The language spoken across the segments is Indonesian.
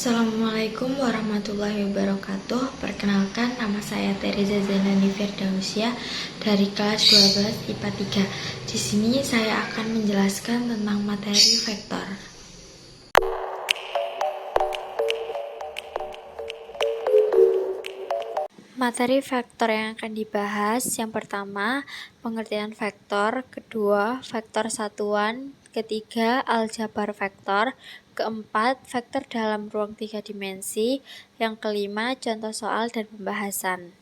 Assalamualaikum warahmatullahi wabarakatuh. Perkenalkan, nama saya Teriza Zanani Firdausyah dari kelas 12 IPA 3. Di sini saya akan menjelaskan tentang materi vektor. Materi vektor yang akan dibahas, yang pertama, pengertian vektor, kedua, vektor satuan, ketiga, aljabar vektor, keempat, vektor dalam ruang 3 dimensi, yang kelima, contoh soal dan pembahasan.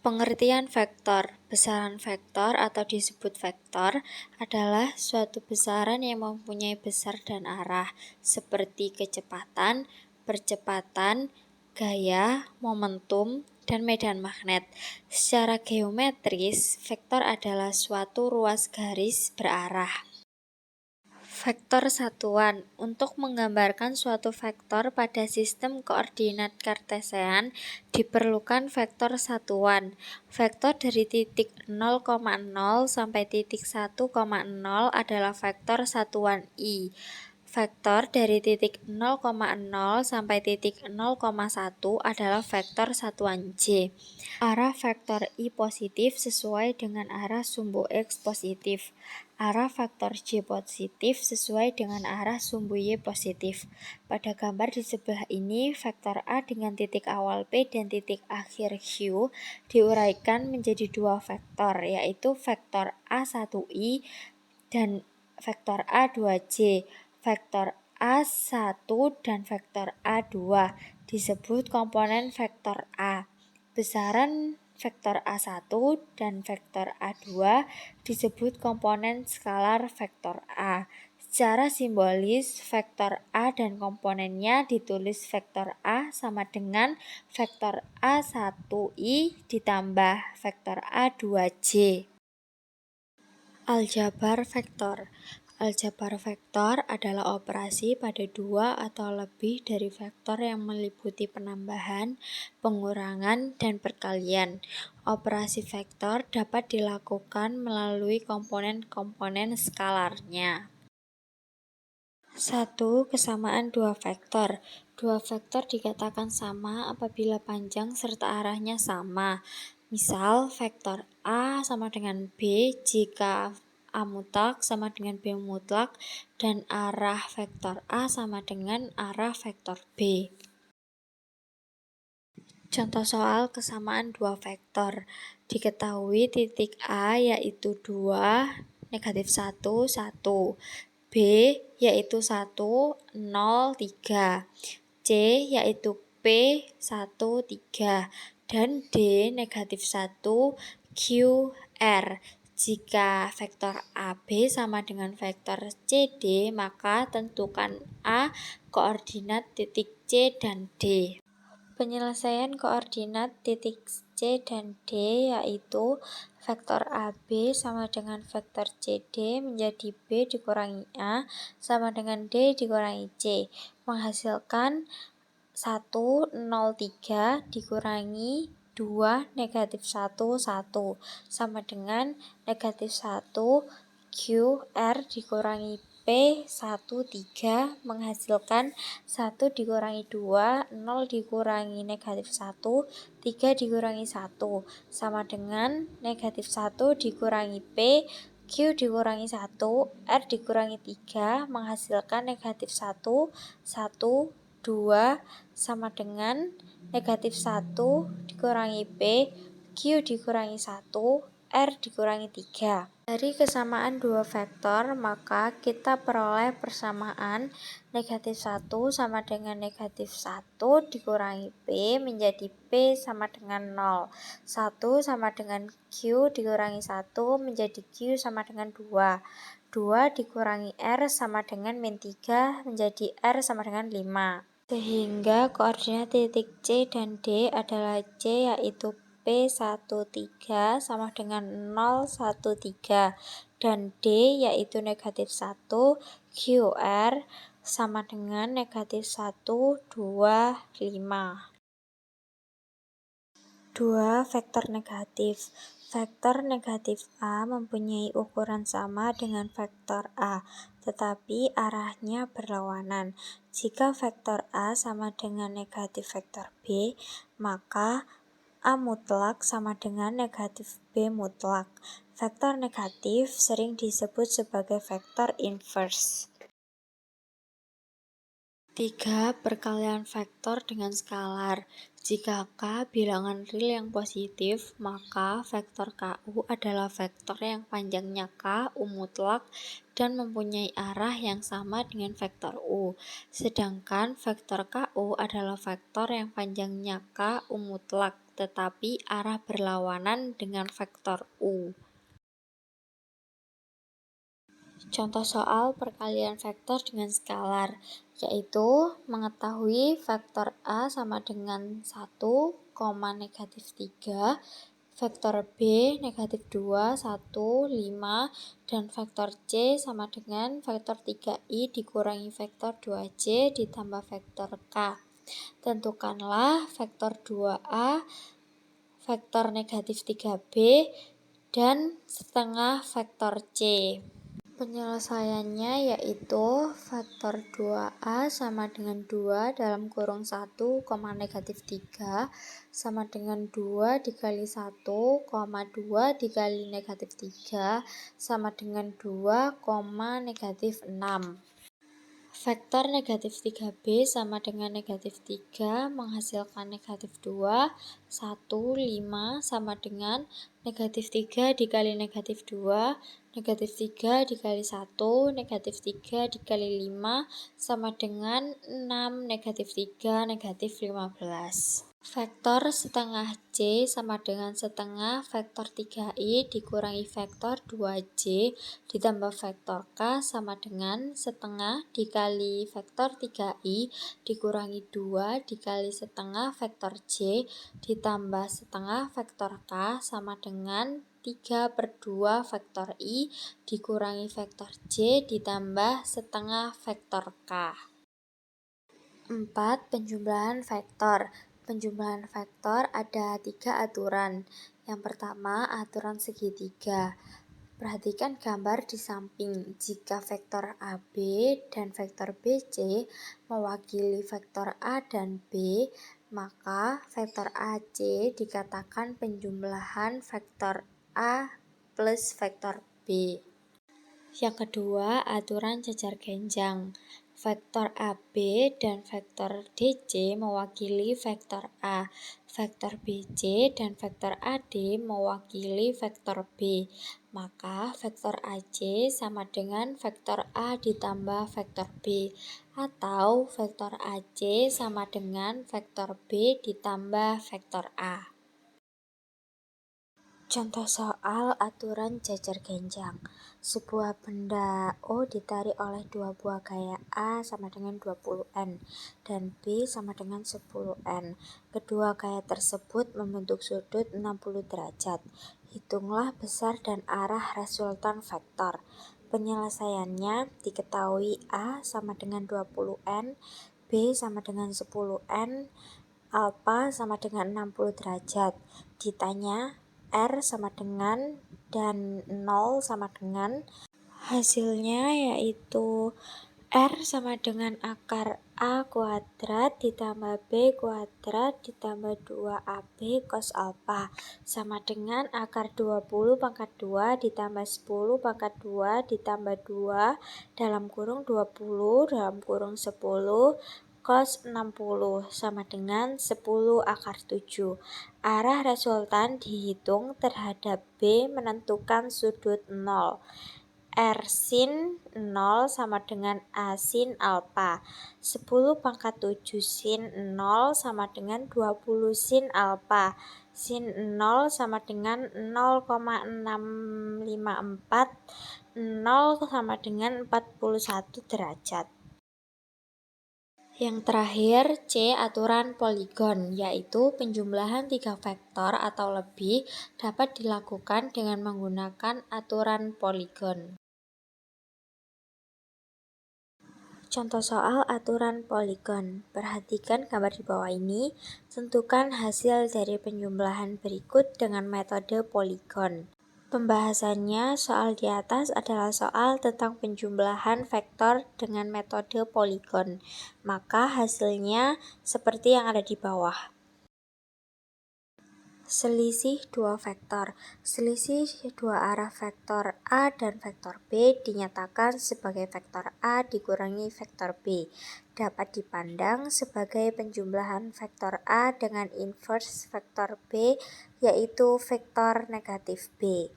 Pengertian vektor. Besaran vektor atau disebut vektor adalah suatu besaran yang mempunyai besar dan arah, seperti kecepatan, percepatan, gaya, momentum, dan medan magnet. Secara geometris, vektor adalah suatu ruas garis berarah. Vektor satuan. Untuk menggambarkan suatu vektor pada sistem koordinat kartesian, diperlukan vektor satuan. Vektor dari titik 0,0 sampai titik 1,0 adalah vektor satuan I. Vektor dari titik 0,0 sampai titik 0,1 adalah vektor satuan J. Arah vektor I positif sesuai dengan arah sumbu X positif. Arah vektor J positif sesuai dengan arah sumbu Y positif. Pada gambar di sebelah ini, vektor A dengan titik awal P dan titik akhir Q diuraikan menjadi dua vektor, yaitu vektor A1I dan vektor A2J. Vektor A1 dan vektor A2 disebut komponen vektor A. Besaran vektor A1 dan vektor A2 disebut komponen skalar vektor A. Secara simbolis, vektor A dan komponennya ditulis vektor A sama dengan vektor A1I ditambah vektor A2J. Aljabar vektor. Aljabar vektor adalah operasi pada dua atau lebih dari vektor yang meliputi penambahan, pengurangan, dan perkalian. Operasi vektor dapat dilakukan melalui komponen-komponen skalarnya. 1. Kesamaan dua vektor. Dua vektor dikatakan sama apabila panjang serta arahnya sama. Misal, vektor A sama dengan B jika A mutlak sama dengan B mutlak dan arah vektor A sama dengan arah vektor B. Contoh soal kesamaan dua vektor. Diketahui titik A yaitu 2, negatif 1, 1. B yaitu 1, 0, 3. C yaitu P, 1, 3. Dan D negatif 1, Q, R. Jika vektor AB sama dengan vektor CD, maka tentukan A koordinat titik C dan D. Penyelesaian koordinat titik C dan D yaitu vektor AB sama dengan vektor CD menjadi B dikurangi A sama dengan D dikurangi C, menghasilkan 1, 0, 3 dikurangi 2, negatif 1, 1 sama dengan negatif 1 QR dikurangi P, 1, 3 menghasilkan 1 dikurangi 2, 0 dikurangi negatif 1, 3 dikurangi 1 sama dengan negatif 1 dikurangi P, Q dikurangi 1, R dikurangi 3 menghasilkan negatif 1, 1, 2 sama dengan negatif 1 dikurangi P, Q dikurangi 1, R dikurangi 3. Dari kesamaan dua vektor, maka kita peroleh persamaan negatif 1 sama dengan negatif 1 dikurangi P menjadi P sama dengan 0. 1 sama dengan Q dikurangi 1 menjadi Q sama dengan 2. 2 dikurangi R sama dengan min 3 menjadi R sama dengan 5. Sehingga koordinat titik C dan D adalah C yaitu P13 sama dengan 013 dan D yaitu negatif 1, QR sama dengan negatif 1, 2, 5. 2. Vektor negatif. Vektor negatif A mempunyai ukuran sama dengan vektor A, tetapi arahnya berlawanan. Jika vektor A sama dengan negatif vektor B, maka A mutlak sama dengan negatif B mutlak. Vektor negatif sering disebut sebagai vektor inverse. 3. Perkalian vektor dengan skalar. Jika K bilangan real yang positif, maka vektor KU adalah vektor yang panjangnya K, U mutlak, dan mempunyai arah yang sama dengan vektor U. Sedangkan vektor KU adalah vektor yang panjangnya K, U mutlak, tetapi arah berlawanan dengan vektor U. Contoh soal perkalian vektor dengan skalar, yaitu mengetahui vektor A sama dengan 1, negatif 3, vektor B negatif 2, 1, 5, dan vektor C sama dengan vektor 3i dikurangi vektor 2j ditambah vektor K. Tentukanlah vektor 2a, vektor negatif 3b, dan setengah vektor C. Penyelesaiannya yaitu vektor 2a sama dengan 2 dalam kurung 1, negatif 3 sama dengan 2 dikali 1, 2 dikali negatif 3 sama dengan 2, negatif 6. Vektor negatif 3b sama dengan negatif 3 menghasilkan negatif 2, 1, 5 sama dengan negatif 3 dikali negatif 2, negatif 3 dikali 1, negatif 3 dikali 5 sama dengan 6, negatif 3, negatif 15. Vektor setengah C sama dengan setengah vektor 3i dikurangi vektor 2j ditambah vektor K sama dengan setengah dikali vektor 3i dikurangi 2 dikali setengah vektor J ditambah setengah vektor K sama dengan 3/2 vektor I dikurangi vektor J ditambah setengah vektor K. 4. Penjumlahan vektor. Penjumlahan vektor ada 3 aturan. Yang pertama, aturan segitiga. Perhatikan gambar di samping. Jika vektor AB dan vektor BC mewakili vektor A dan B, maka vektor AC dikatakan penjumlahan vektor A plus vektor B. Yang kedua, aturan jajar genjang. Vektor AB dan vektor DC mewakili vektor A. Vektor BC dan vektor AD mewakili vektor B. Maka vektor AC sama dengan vektor A ditambah vektor B. Atau vektor AC sama dengan vektor B ditambah vektor A. Contoh soal aturan jajar genjang. Sebuah benda O ditarik oleh dua buah gaya A sama dengan 20N dan B sama dengan 10N. Kedua gaya tersebut membentuk sudut 60 derajat. Hitunglah besar dan arah resultan vektor. Penyelesaiannya diketahui A sama dengan 20N, B sama dengan 10N, alpha sama dengan 60 derajat. Ditanya R sama dengan dan 0 sama dengan, hasilnya yaitu R sama dengan akar A kuadrat ditambah B kuadrat ditambah 2AB cos alpha sama dengan akar 20 pangkat 2 ditambah 10 pangkat 2 ditambah 2 dalam kurung 20 dalam kurung 10 cos 60 sama dengan 10 akar 7. Arah resultan dihitung terhadap B menentukan sudut 0. R sin 0 sama dengan A sin alpha. 10 pangkat 7 sin 0 sama dengan 20 sin alpha. Sin 0 sama dengan 0,654. 0 sama dengan 41 derajat. Yang terakhir, C. Aturan poligon, yaitu penjumlahan 3 vektor atau lebih dapat dilakukan dengan menggunakan aturan poligon. Contoh soal aturan poligon. Perhatikan gambar di bawah ini. Tentukan hasil dari penjumlahan berikut dengan metode poligon. Pembahasannya soal di atas adalah soal tentang penjumlahan vektor dengan metode poligon. Maka hasilnya seperti yang ada di bawah. Selisih dua vektor. Selisih dua arah vektor A dan vektor B dinyatakan sebagai vektor A dikurangi vektor B. Dapat dipandang sebagai penjumlahan vektor A dengan inverse vektor B, yaitu vektor negatif B.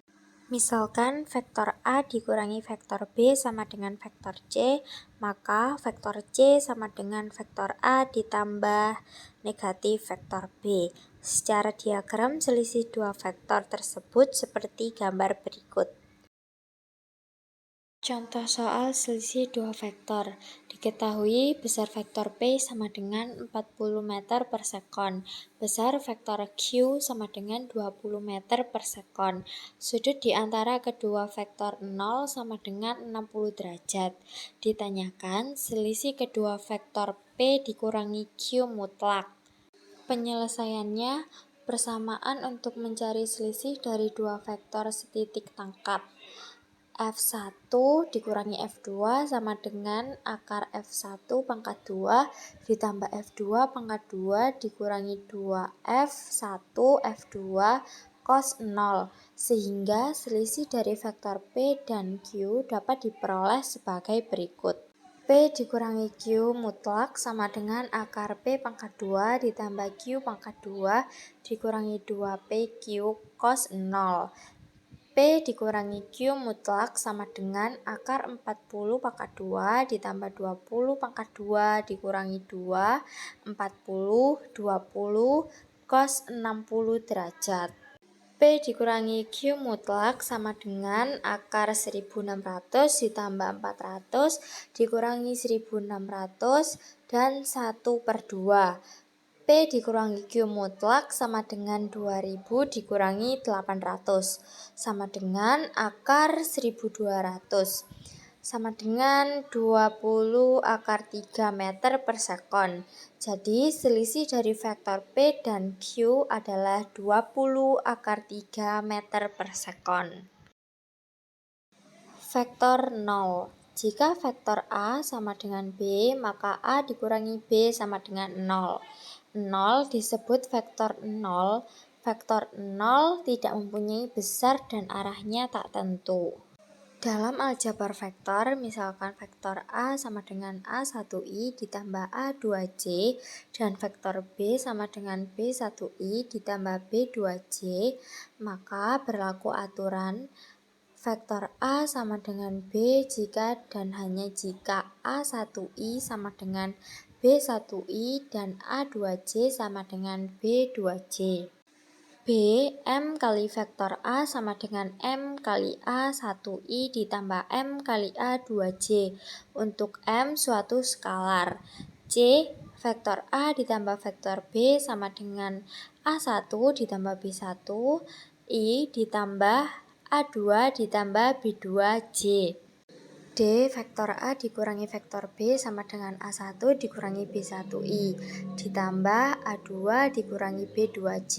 Misalkan vektor A dikurangi vektor B sama dengan vektor C, maka vektor C sama dengan vektor A ditambah negatif vektor B. Secara diagram selisih dua vektor tersebut seperti gambar berikut. Contoh soal selisih dua vektor. Diketahui besar vektor P sama dengan 40 meter per sekon. Besar vektor Q sama dengan 20 meter per sekon. Sudut di antara kedua vektor 0 sama dengan 60 derajat. Ditanyakan selisih kedua vektor P dikurangi Q mutlak. Penyelesaiannya, persamaan untuk mencari selisih dari dua vektor setitik tangkap. F1 dikurangi F2 sama dengan akar F1 pangkat 2 ditambah F2 pangkat 2 dikurangi 2F1 F2 cos 0, sehingga selisih dari vektor P dan Q dapat diperoleh sebagai berikut. P dikurangi Q mutlak sama dengan akar P pangkat 2 ditambah Q pangkat 2 dikurangi 2PQ cos 0. P dikurangi Q mutlak sama dengan akar 40 pangkat 2 ditambah 20 pangkat 2 dikurangi 2, 40, 20, cos 60 derajat. P dikurangi Q mutlak sama dengan akar 1600 ditambah 400 dikurangi 1600 dan 1/2. P dikurangi Q mutlak sama dengan 2000 dikurangi 800 sama dengan akar 1200 sama dengan 20 akar 3 meter per sekon. Jadi selisih dari vektor P dan Q adalah 20 akar 3 meter per sekon. Vektor 0. Jika vektor A sama dengan B, maka A dikurangi B sama dengan 0. 0 disebut vektor 0. Vektor 0 tidak mempunyai besar dan arahnya tak tentu. Dalam aljabar vektor, misalkan vektor A sama dengan A1I ditambah A2J dan vektor B sama dengan B1I ditambah B2J, maka berlaku aturan vektor A sama dengan B jika dan hanya jika A1I sama dengan B1I dan A2J sama dengan B2J. B, M kali vektor A sama dengan M kali A1I ditambah M kali A2J untuk M suatu skalar. C, vektor A ditambah vektor B sama dengan A1 ditambah B1, I ditambah A2 ditambah B2J. D, vektor A dikurangi vektor B sama dengan A1 dikurangi B1I ditambah A2 dikurangi B2J.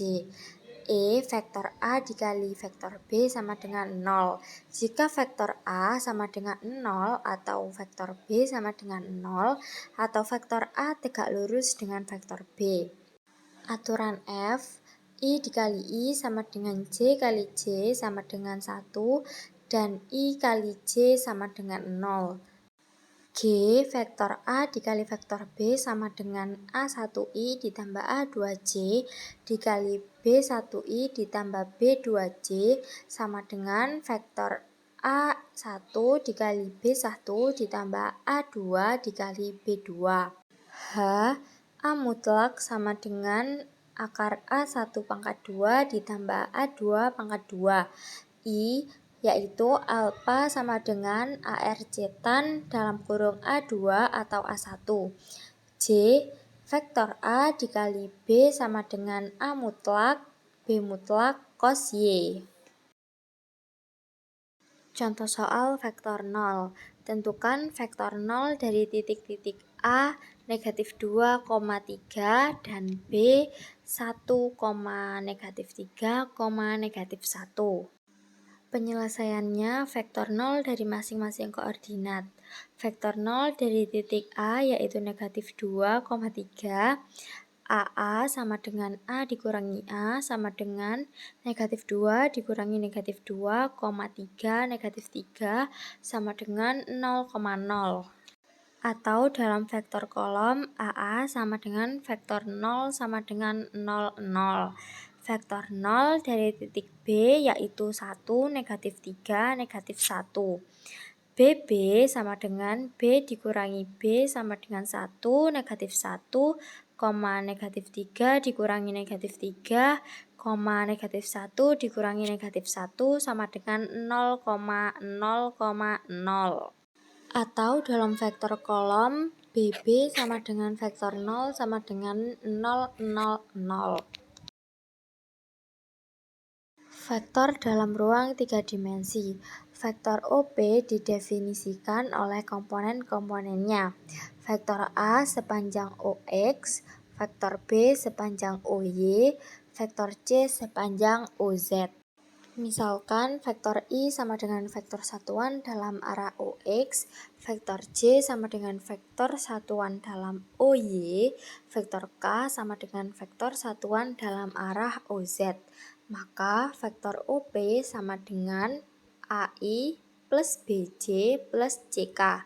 E, vektor A dikali vektor B sama dengan 0. Jika vektor A sama dengan 0 atau vektor B sama dengan 0 atau vektor A tegak lurus dengan vektor B. Aturan F, I dikali I sama dengan J kali J sama dengan 1 dan I kali J sama dengan 0. G, vektor A dikali vektor B sama dengan A1I ditambah A2J dikali B1I ditambah B2J sama dengan vektor A1 dikali B1 ditambah A2 dikali B2. H, A mutlak sama dengan akar A1 pangkat 2 ditambah A2 pangkat 2. I, yaitu alfa sama dengan ARC-tan dalam kurung A2 atau A1. J, vektor A dikali B sama dengan A mutlak, B mutlak, cos Y. Contoh soal vektor 0. Tentukan vektor 0 dari titik-titik A negatif 2,3 dan B 1, negatif 3, negatif 1. Penyelesaiannya vektor 0 dari masing-masing koordinat. Vektor 0 dari titik A yaitu negatif 2,3. AA sama dengan A dikurangi A sama dengan negatif 2 dikurangi negatif 2,3 negatif 3 sama dengan 0,0. Atau dalam vektor kolom AA sama dengan vektor 0 sama dengan 0, 0. Vektor 0 dari titik B yaitu 1, negatif 3, negatif 1. BB sama dengan B dikurangi B sama dengan 1, negatif 1, negatif 3 dikurangi negatif 3, negatif 1 dikurangi negatif 1 sama dengan 0,0,0. Atau dalam vektor kolom BB sama dengan vektor 0 sama dengan 0, 0, 0. Vektor dalam ruang 3 dimensi. Vektor OP didefinisikan oleh komponen-komponennya. Vektor A sepanjang OX, vektor B sepanjang OY, vektor C sepanjang OZ. Misalkan vektor I sama dengan vektor satuan dalam arah OX, vektor J sama dengan vektor satuan dalam OY, vektor K sama dengan vektor satuan dalam arah OZ. Maka vektor OP sama dengan AI plus BJ plus CK.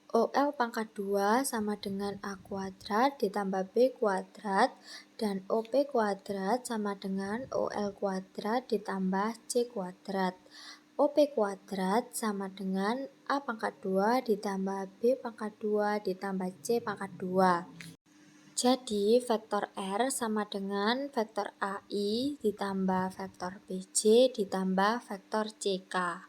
OL pangkat 2 sama dengan A kuadrat ditambah B kuadrat dan OP kuadrat sama dengan OL kuadrat ditambah C kuadrat. OP kuadrat sama dengan A pangkat 2 ditambah B pangkat 2 ditambah C pangkat 2. Jadi vektor R sama dengan vektor AI ditambah vektor BJ ditambah vektor CK.